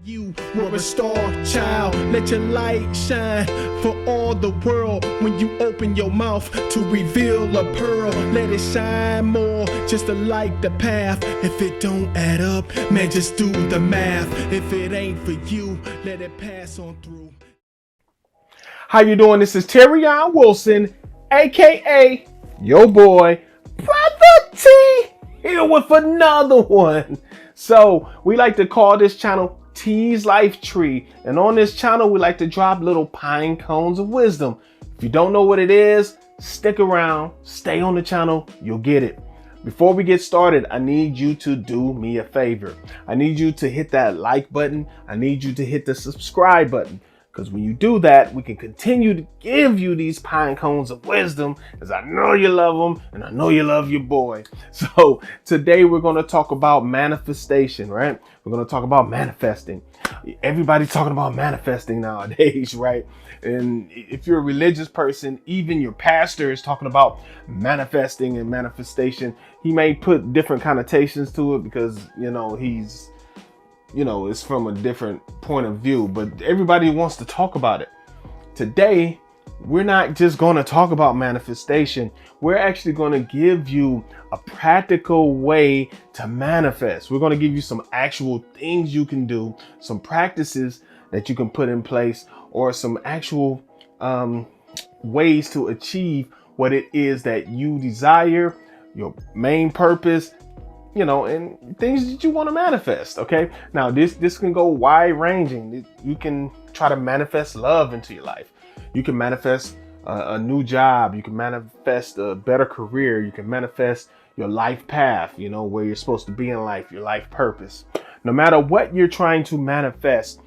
You were a star child, let your light shine for all the world. When you open your mouth to reveal a pearl, let it shine more, just to light the path. If it don't add up, man, just do the math. If it ain't for you, let it pass on through. How you doing? This is Terrion Wilson, aka your boy, Brotha T, here with another one. So we like to call this channel T's Life Tree, and on this channel we like to drop little pine cones of wisdom. If you don't know what it is, stick around, stay on the channel, you'll get it. Before we get started, I need you to do me a favor. I need you to hit that like button. I need you to hit the subscribe button, because when you do that, we can continue to give you these pine cones of wisdom, as I know you love them and I know you love your boy. So today we're going to talk about manifestation, right? We're going to talk about manifesting. Everybody's talking about manifesting nowadays, right? And if you're a religious person, even your pastor is talking about manifesting and manifestation. He may put different connotations to it because, it's from a different point of view, but everybody wants to talk about it. Today, we're not just going to talk about manifestation. We're actually going to give you a practical way to manifest. We're going to give you some actual things you can do, some practices that you can put in place, or some actual ways to achieve what it is that you desire, your main purpose, and things that you want to manifest. Okay. Now this can go wide ranging. You can try to manifest love into your life. You can manifest a new job. You can manifest a better career. You can manifest your life path, where you're supposed to be in life, your life purpose. No matter what you're trying to manifest,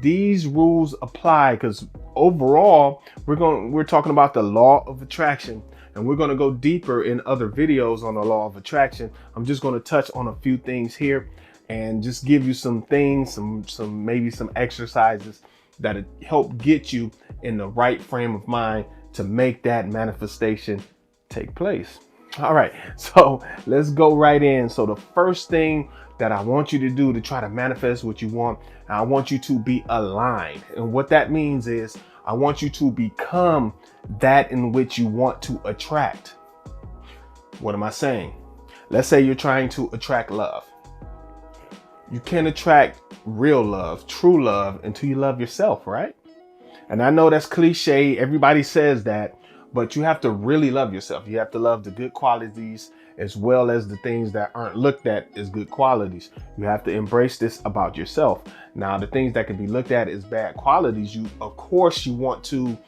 these rules apply, because overall we're talking about the law of attraction. And we're going to go deeper in other videos on the law of attraction. I'm just going to touch on a few things here and just give you some things, maybe some exercises that help get you in the right frame of mind to make that manifestation take place. All right, so let's go right in. So the first thing that I want you to do to try to manifest what you want, I want you to be aligned. And what that means is I want you to become that in which you want to attract. What am I saying? Let's say you're trying to attract love. You can't attract real love, true love, until you love yourself, right? And I know that's cliche. Everybody says that, but you have to really love yourself. You have to love the good qualities as well as the things that aren't looked at as good qualities. You have to embrace this about yourself. Now, the things that can be looked at as bad qualities, you want to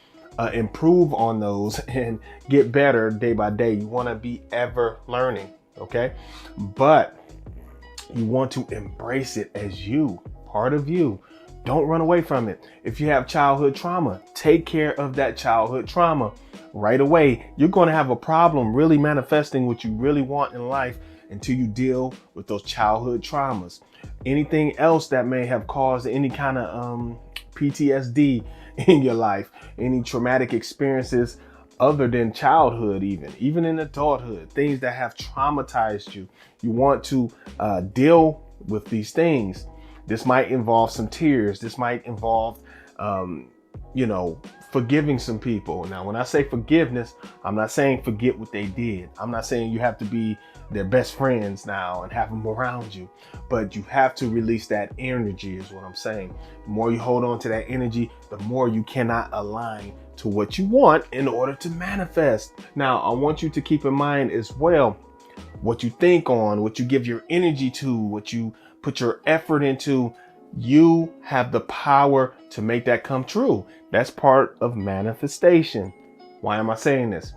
improve on those and get better day by day. You want to be ever learning, okay? But you want to embrace it as you, part of you. Don't run away from it. If you have childhood trauma, take care of that childhood trauma right away. You're going to have a problem really manifesting what you really want in life until you deal with those childhood traumas. Anything else that may have caused any kind of PTSD in your life, any traumatic experiences other than childhood, even in adulthood, things that have traumatized you. You want to deal with these things. This might involve some tears. This might involve, forgiving some people. Now, when I say forgiveness, I'm not saying forget what they did. I'm not saying you have to be their best friends now and have them around you, but you have to release that energy is what I'm saying. The more you hold on to that energy, the more you cannot align to what you want in order to manifest. Now, I want you to keep in mind as well, what you think on, what you give your energy to, what you put your effort into, you have the power to make that come true. That's part of manifestation. Why am I saying this?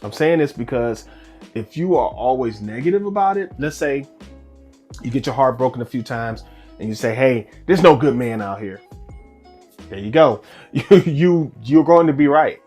I'm saying this because if you are always negative about it, let's say you get your heart broken a few times and you say, hey, there's no good man out here. There you go. You're going to be right.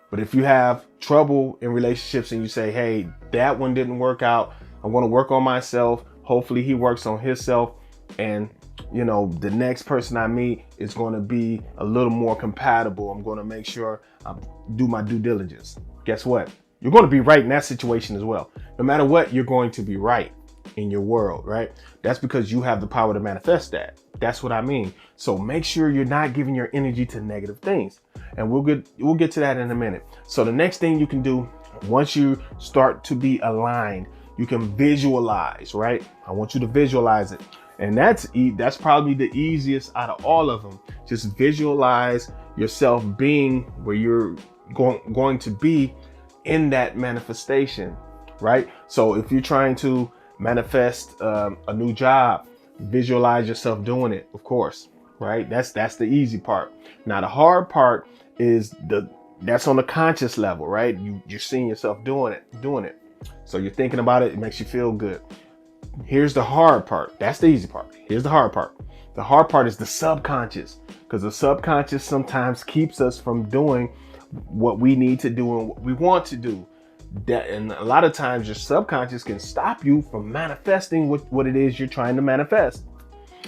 But if you have trouble in relationships and you say, hey, that one didn't work out, I want to work on myself. Hopefully he works on himself. And, the next person I meet is going to be a little more compatible. I'm going to make sure I do my due diligence. Guess what? You're going to be right in that situation as well. No matter what, you're going to be right. in your world, right? That's because you have the power to manifest that. That's what I mean. So make sure you're not giving your energy to negative things. And we'll get to that in a minute. So the next thing you can do, once you start to be aligned, you can visualize, right? I want you to visualize it. And that's probably the easiest out of all of them. Just visualize yourself being where you're going to be in that manifestation, right? So if you're trying to manifest a new job, visualize yourself doing it, of course, right? That's the easy part. Now the hard part is that's on the conscious level, right? You're seeing yourself doing it. So you're thinking about it. It makes you feel good. Here's the hard part. That's the easy part. Here's the hard part. The hard part is the subconscious, because the subconscious sometimes keeps us from doing what we need to do and what we want to do. And a lot of times your subconscious can stop you from manifesting what it is you're trying to manifest.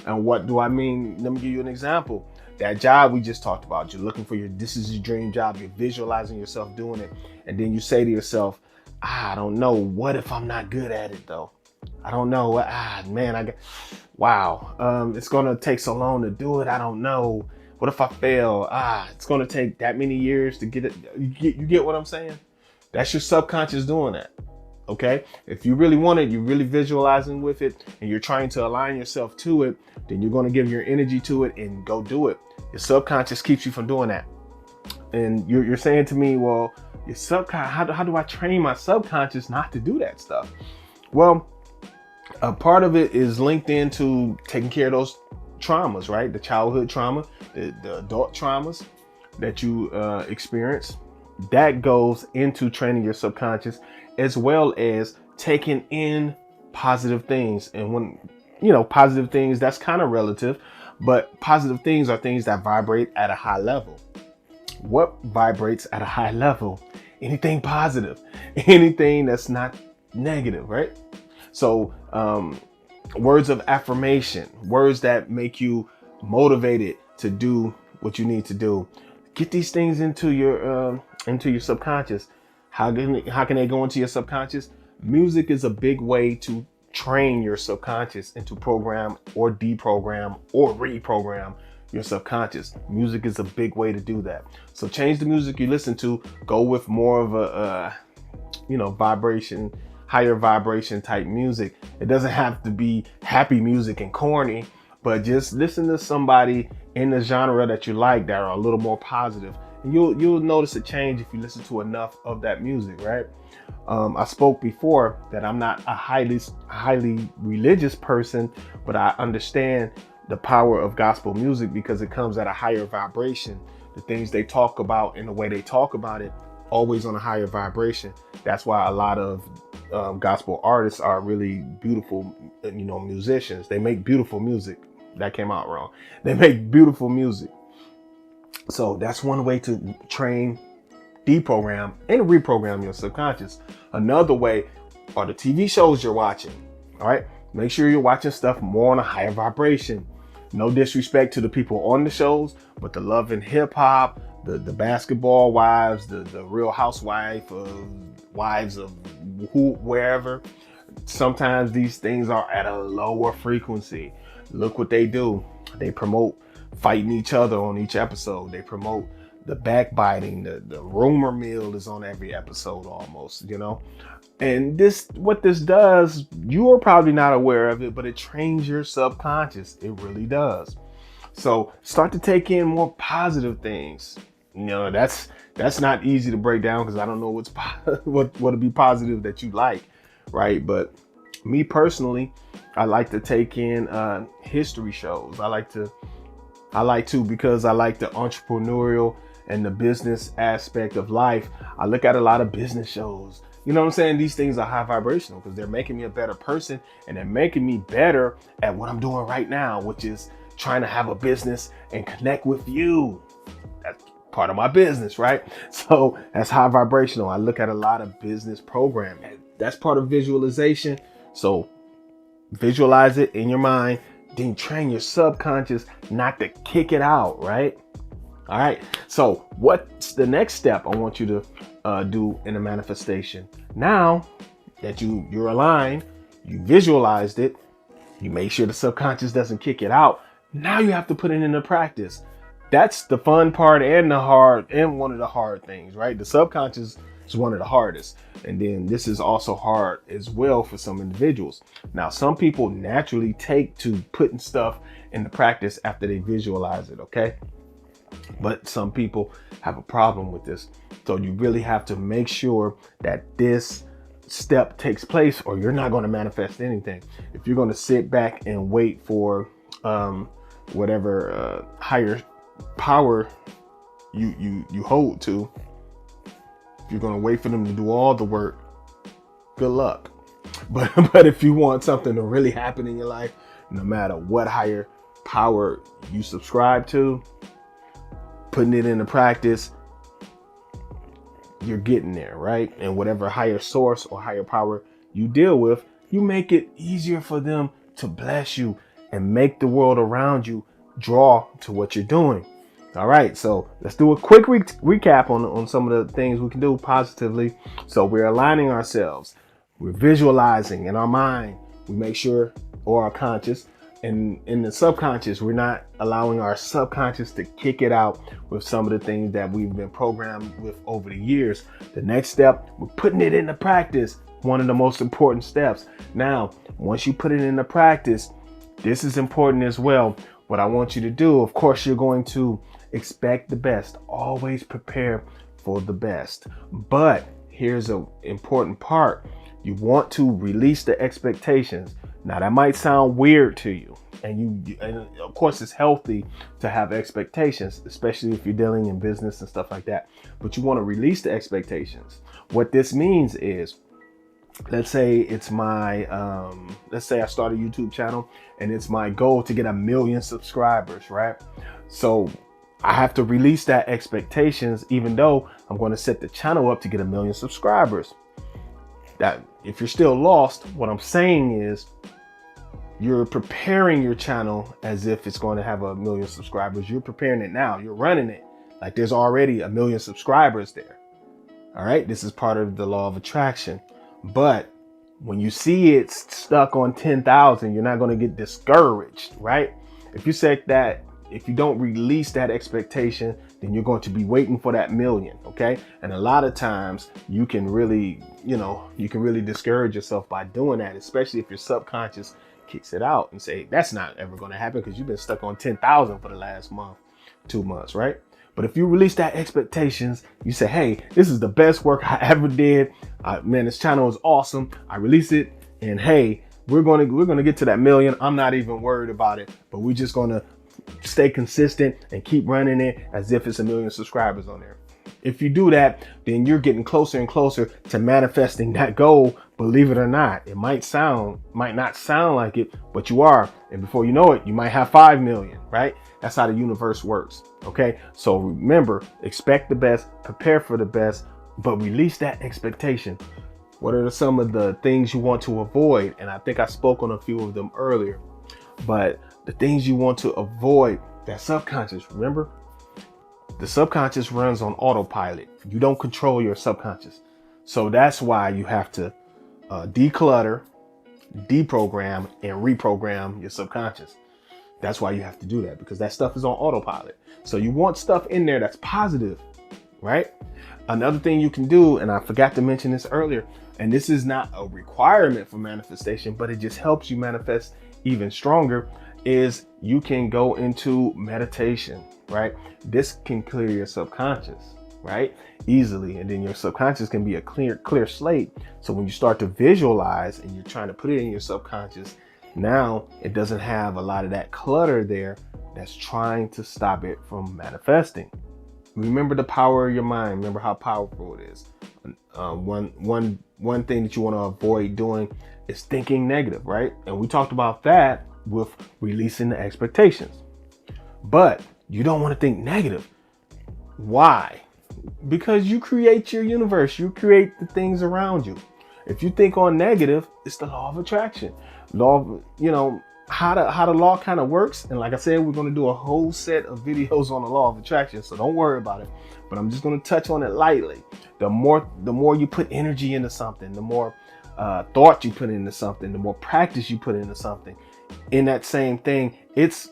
And what do I mean? Let me give you an example. That job we just talked about, you're looking for this is your dream job. You're visualizing yourself doing it. And then you say to yourself, I don't know. What if I'm not good at it though? I don't know. Man, it's going to take so long to do it. I don't know. What if I fail? It's going to take that many years to get it. You get what I'm saying? That's your subconscious doing that. Okay. If you really want it, you're really visualizing with it and you're trying to align yourself to it, then you're going to give your energy to it and go do it. Your subconscious keeps you from doing that. And you're saying to me, well, your subconscious, how do I train my subconscious not to do that stuff? Well, a part of it is linked into taking care of those traumas, right? The childhood trauma, the adult traumas that you experience. That goes into training your subconscious, as well as taking in positive things. And when, positive things, that's kind of relative, but positive things are things that vibrate at a high level. What vibrates at a high level? Anything positive, anything that's not negative, right? So words of affirmation, words that make you motivated to do what you need to do. Get these things into your subconscious. How can they go into your subconscious? Music is a big way to train your subconscious and to program or deprogram or reprogram your subconscious. Music is a big way to do that. So change the music you listen to. Go with more of a vibration, higher vibration type music. It doesn't have to be happy music and corny, but just listen to somebody in the genre that you like that are a little more positive. And you'll notice a change if you listen to enough of that music, right? I spoke before that I'm not a highly religious person, but I understand the power of gospel music because it comes at a higher vibration. The things they talk about and the way they talk about it, always on a higher vibration. That's why a lot of gospel artists are really beautiful, musicians. They make beautiful music. That came out wrong. They make beautiful music. So that's one way to train, deprogram, and reprogram your subconscious. Another way are the TV shows you're watching. All right. Make sure you're watching stuff more on a higher vibration. No disrespect to the people on the shows, but the Love and Hip Hop, the Basketball Wives, the Real Housewife of Wives of wherever. Sometimes these things are at a lower frequency. Look what they do. They promote fighting each other on each episode. They promote the backbiting. The rumor mill is on every episode almost, And what this does, you are probably not aware of it, but it trains your subconscious. It really does. So start to take in more positive things. That's not easy to break down because I don't know what would be positive that you like, right? But me personally, I like to take in history shows. I like to because I like the entrepreneurial and the business aspect of life. I look at a lot of business shows. You know what I'm saying? These things are high vibrational because they're making me a better person and they're making me better at what I'm doing right now, which is trying to have a business and connect with you. That's part of my business, right? So that's high vibrational. I look at a lot of business programming. That's part of visualization. So visualize it in your mind, then train your subconscious not to kick it out, right? All right. So what's the next step I want you to do in a manifestation? Now that you're aligned, You visualized it. You make sure the subconscious doesn't kick it out. Now you have to put it into practice. That's the fun part and the hard and one of the hard things, right? The subconscious is one of the hardest. And then this is also hard as well for some individuals. Now, some people naturally take to putting stuff into practice after they visualize it, okay? But some people have a problem with this. So you really have to make sure that this step takes place, or you're not going to manifest anything. If you're going to sit back and wait for whatever higher power you hold to, if you're going to wait for them to do all the work, good luck. But if you want something to really happen in your life, no matter what higher power you subscribe to, putting it into practice, you're getting there, right? And whatever higher source or higher power you deal with, you make it easier for them to bless you and make the world around you draw to what you're doing. All right, so let's do a quick recap on some of the things we can do positively. So we're aligning ourselves. We're visualizing in our mind. We make sure, or our conscious, and in the subconscious, we're not allowing our subconscious to kick it out with some of the things that we've been programmed with over the years. The next step, we're putting it into practice. One of the most important steps. Now, once you put it into practice, this is important as well. What I want you to do, of course, you're going to expect the best. Always prepare for the best. But here's an important part. You want to release the expectations. Now, that might sound weird to you. And of course, it's healthy to have expectations, especially if you're dealing in business and stuff like that. But you want to release the expectations. What this means is, let's say it's my, let's say I start a YouTube channel and it's my goal to get 1 million subscribers, right? So I have to release that expectations, even though I'm going to set the channel up to get 1 million subscribers. That if you're still lost, what I'm saying is you're preparing your channel as if it's going to have 1 million subscribers. You're preparing it now. You're running it like there's already 1 million subscribers there. All right. This is part of the law of attraction. But when you see it stuck on 10,000, you're not going to get discouraged, right? If you set that, if you don't release that expectation, then you're going to be waiting for that million. Okay. And a lot of times you can really, you can really discourage yourself by doing that, especially if your subconscious kicks it out and say, that's not ever going to happen because you've been stuck on 10,000 for the last month, 2 months, right? But if you release that expectations, you say, hey, this is the best work I ever did. Man, this channel is awesome. I release it and hey, we're going to get to that million. I'm not even worried about it, but we're just going to stay consistent and keep running it as if it's 1 million subscribers on there. If you do that, then you're getting closer and closer to manifesting that goal. Believe it or not, it might not sound like it, but you are. And before you know it, you might have 5 million, right? That's how the universe works. Okay. So remember, expect the best, prepare for the best, but release that expectation. What are some of the things you want to avoid? And I think I spoke on a few of them earlier, but the things you want to avoid, that subconscious, remember? The subconscious runs on autopilot. You don't control your subconscious. So that's why you have to declutter, deprogram, and reprogram your subconscious. That's why you have to do that, because that stuff is on autopilot. So you want stuff in there that's positive, right? Another thing you can do, and I forgot to mention this earlier, and this is not a requirement for manifestation, but it just helps you manifest even stronger, is you can go into meditation, right? This can clear your subconscious, right? Easily. And then your subconscious can be a clear slate. So when you start to visualize and you're trying to put it in your subconscious, now it doesn't have a lot of that clutter there that's trying to stop it from manifesting. Remember the power of your mind. Remember how powerful it is. One thing that you want to avoid doing is thinking negative, right? And we talked about that with releasing the expectations. But you don't want to think negative. Why? Because you create your universe. You create the things around you. If you think on negative, it's the law of attraction. Law of, how the law kind of works. And like I said, we're going to do a whole set of videos on the law of attraction. So don't worry about it. But I'm just going to touch on it lightly. The more you put energy into something, the more thought you put into something, the more practice you put into something in that same thing, it's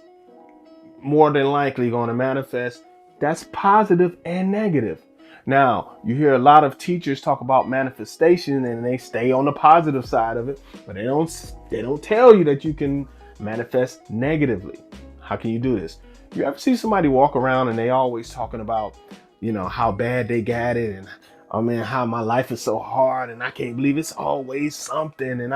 more than likely going to manifest. That's positive and negative. Now, you hear a lot of teachers talk about manifestation and they stay on the positive side of it, but they don't tell you that you can manifest negatively. How can you do this? You ever see somebody walk around and they always talking about, how bad they got it, and oh man, how my life is so hard and I can't believe it's always something, and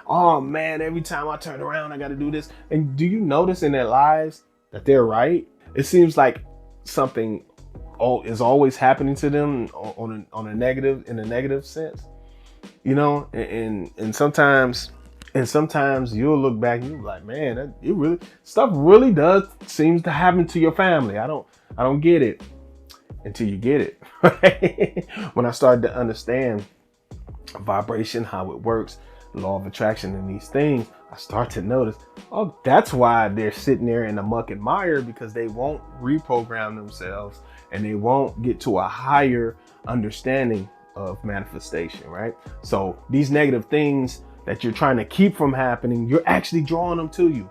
oh man, every time I turn around I got to do this. And do you notice in their lives that they're right? It seems like something is always happening to them in a negative sense, and sometimes you'll look back and you'll be like, man, stuff really does seems to happen to your family. I don't get it until you get it. Right? When I started to understand vibration, how it works, law of attraction, and these things, I start to notice, oh, that's why they're sitting there in the muck and mire, because they won't reprogram themselves and they won't get to a higher understanding of manifestation, right? So these negative things that you're trying to keep from happening, you're actually drawing them to you.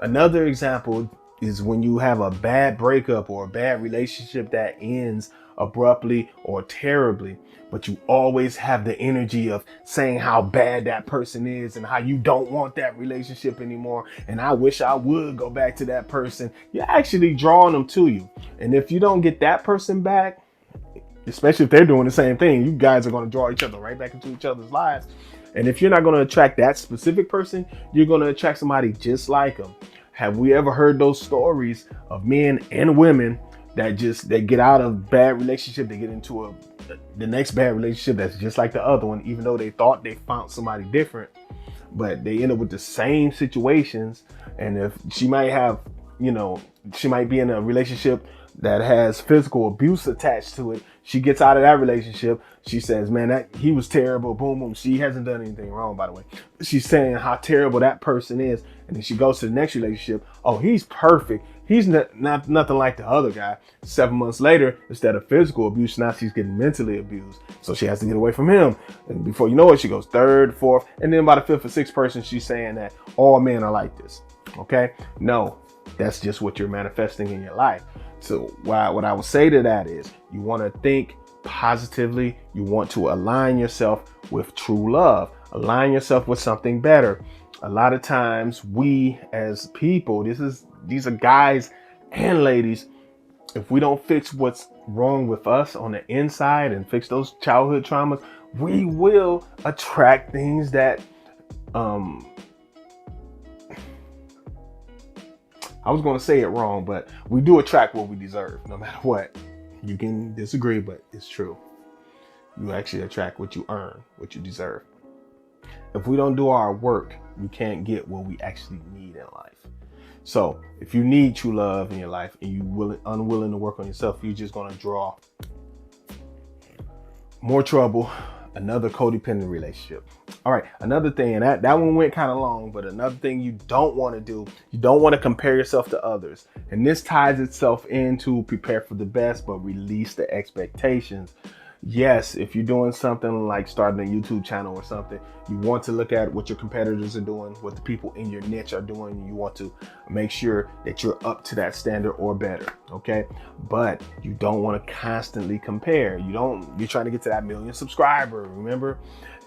Another example is when you have a bad breakup or a bad relationship that ends abruptly or terribly, but you always have the energy of saying how bad that person is and how you don't want that relationship anymore. And I wish I would go back to that person. You're actually drawing them to you. And if you don't get that person back, especially if they're doing the same thing, you guys are going to draw each other right back into each other's lives. And if you're not going to attract that specific person, you're going to attract somebody just like them. Have we ever heard those stories of men and women that get out of bad relationship, they get into the next bad relationship that's just like the other one, even though they thought they found somebody different, but they end up with the same situations. And if she might be in a relationship that has physical abuse attached to it, she gets out of that relationship, she says, man, he was terrible, boom, boom. She hasn't done anything wrong, by the way. She's saying how terrible that person is. And then she goes to the next relationship. Oh, he's perfect. He's not nothing like the other guy. 7 months later, instead of physical abuse, now she's getting mentally abused. So she has to get away from him. And before you know it, she goes third, fourth, and then by the fifth or sixth person, she's saying that all men are like this. Okay? No, that's just what you're manifesting in your life. So what I would say to that is, you want to think positively. You want to align yourself with true love. Align yourself with something better. A lot of times we as people, these are guys and ladies, if we don't fix what's wrong with us on the inside and fix those childhood traumas, we will attract things that I was going to say it wrong, but we do attract what we deserve, no matter what. You can disagree, but it's true. You actually attract what you earn, what you deserve. If we don't do our work, we can't get what we actually need in life. So if you need true love in your life and you're unwilling to work on yourself, you're just going to draw more trouble, another codependent relationship. All right, another thing, and that one went kind of long, but another thing you don't want to do, you don't want to compare yourself to others. And this ties itself into prepare for the best, but release the expectations. Yes, if you're doing something like starting a YouTube channel or something, you want to look at what your competitors are doing, what the people in your niche are doing. You want to make sure that you're up to that standard or better, okay? But you don't want to constantly compare. You're trying to get to that 1 million subscriber, remember?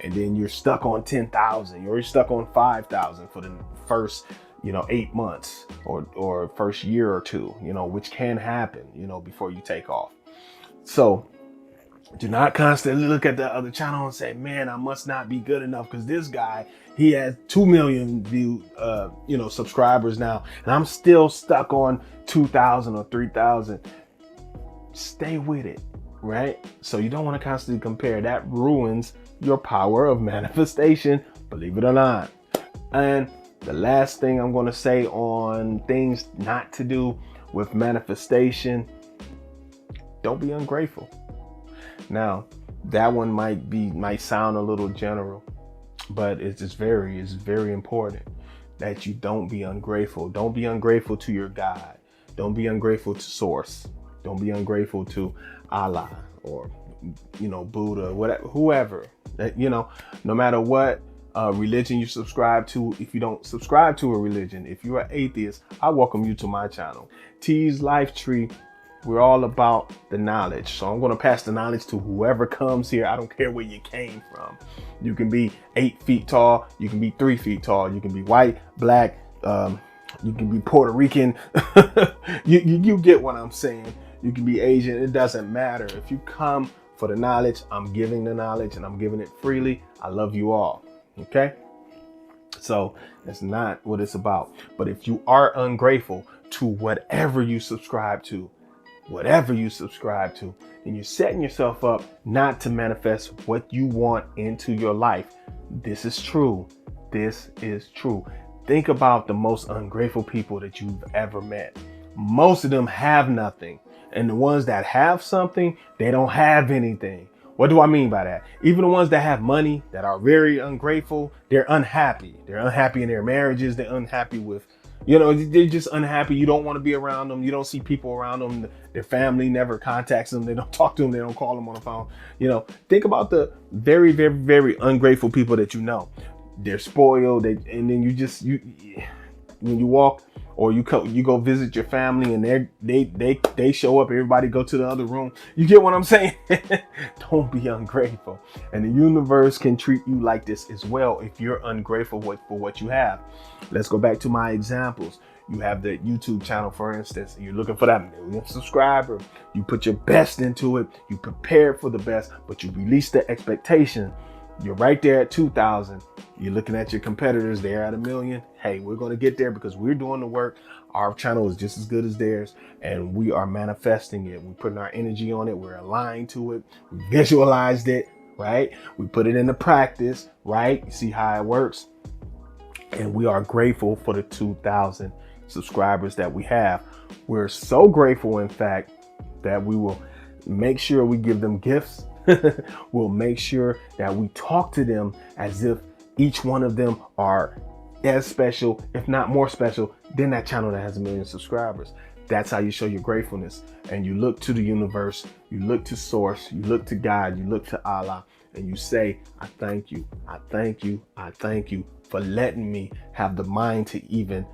And then you're stuck on 10,000, or you're stuck on 5,000 for the first 8 months or first year or two, which can happen, before you take off. So do not constantly look at the other channel and say, man, I must not be good enough because this guy, he has 2 million subscribers now, and I'm still stuck on 2,000 or 3,000. Stay with it, right? So you don't want to constantly compare. That ruins your power of manifestation, believe it or not. And the last thing I'm going to say on things not to do with manifestation, don't be ungrateful. Now, that one might sound a little general, but it's very important that you don't be ungrateful. Don't be ungrateful to your God. Don't be ungrateful to Source. Don't be ungrateful to Allah or Buddha, whatever, whoever, no matter what religion you subscribe to. If you don't subscribe to a religion, if you're an atheist, I welcome you to my channel, T's Life Tree. We're all about the knowledge. So I'm going to pass the knowledge to whoever comes here. I don't care where you came from. You can be 8 feet tall. You can be 3 feet tall. You can be white, black. You can be Puerto Rican. you get what I'm saying. You can be Asian. It doesn't matter. If you come for the knowledge, I'm giving the knowledge and I'm giving it freely. I love you all. Okay. So that's not what it's about. But if you are ungrateful to whatever you subscribe to, then you're setting yourself up not to manifest what you want into your life. This is true. This is true. Think about the most ungrateful people that you've ever met. Most of them have nothing. And the ones that have something, they don't have anything. What do I mean by that? Even the ones that have money, that are very ungrateful, they're unhappy. They're unhappy in their marriages. They're unhappy with, they're just unhappy. You don't want to be around them. You don't see people around them. Their family never contacts them. They don't talk to them. They don't call them on the phone. Think about the very, very, very ungrateful people that you know. They're spoiled. And then when you walk or you go visit your family and they show up, everybody go to the other room. You get what I'm saying? Don't be ungrateful. And the universe can treat you like this as well if you're ungrateful for what you have. Let's go back to my examples. You have the YouTube channel, for instance, and you're looking for that 1 million subscriber. You put your best into it. You prepared for the best, but you release the expectation. You're right there at 2,000. You're looking at your competitors. They're at 1 million. Hey, we're going to get there because we're doing the work. Our channel is just as good as theirs, and we are manifesting it. We're putting our energy on it. We're aligned to it. We visualized it, right? We put it into practice, right? You see how it works? And we are grateful for the 2,000 subscribers that we have. We're so grateful, in fact, that we will make sure we give them gifts. We'll make sure that we talk to them as if each one of them are as special, if not more special, than that channel that has 1 million subscribers. That's how you show your gratefulness. And you look to the universe, you look to source, you look to God, you look to Allah, and you say, I thank you, I thank you, I thank you for letting me have the mind to even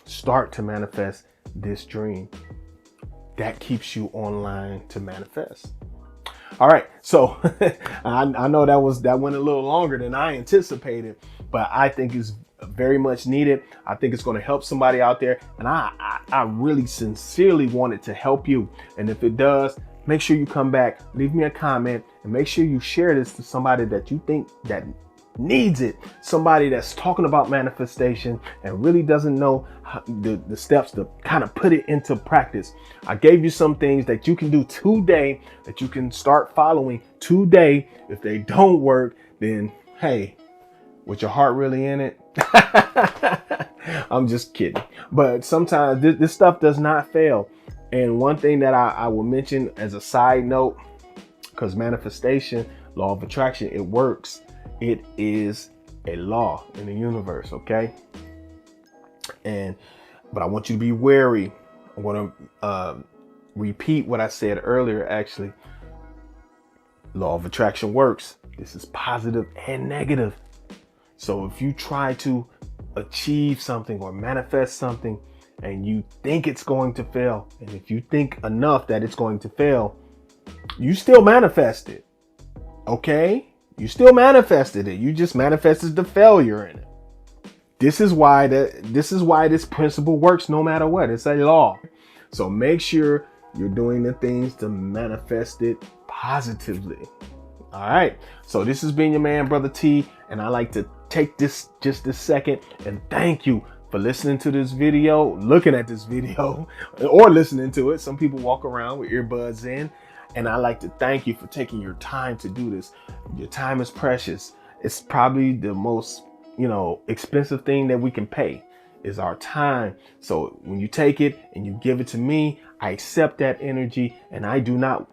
start to manifest this dream. That keeps you online to manifest. All right, so I know that went a little longer than I anticipated, but I think it's very much needed. I think it's going to help somebody out there, and I really sincerely want it to help you. And if it does, make sure you come back, leave me a comment, and make sure you share this to somebody that you think that needs it. Somebody that's talking about manifestation and really doesn't know the steps to kind of put it into practice. I gave you some things that you can do today, that you can start following today. If they don't work, then hey, with your heart really in it? I'm just kidding. But sometimes this stuff does not fail. And one thing that I will mention as a side note, because manifestation, law of attraction, it works. It is a law in the universe, okay? But I want you to be wary. I want to repeat what I said earlier, actually. Law of attraction works. This is positive and negative. So if you try to achieve something or manifest something and you think it's going to fail, and if you think enough that it's going to fail, you still manifest it, okay? You still manifested it. You just manifested the failure in it. This is why this principle works no matter what. It's a law. So make sure you're doing the things to manifest it positively. All right. So this has been your man, Brotha T, and I like to take this just a second and thank you for listening to this video, looking at this video, or listening to it. Some people walk around with earbuds in. And I like to thank you for taking your time to do this. Your time is precious. It's probably the most, expensive thing that we can pay is our time. So when you take it and you give it to me, I accept that energy, and I do not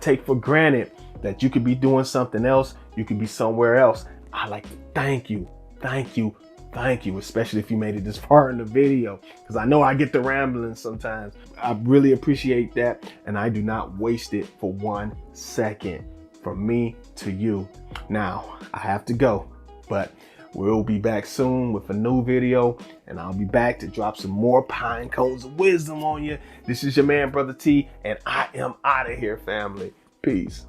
take for granted that you could be doing something else. You could be somewhere else. I like to thank you thank you, especially if you made it this far in the video, because I know I get the rambling sometimes. I really appreciate that, and I do not waste it for 1 second. From me to you. Now, I have to go, but we'll be back soon with a new video, and I'll be back to drop some more pine cones of wisdom on you. This is your man, Brother T, and I am out of here, family. Peace.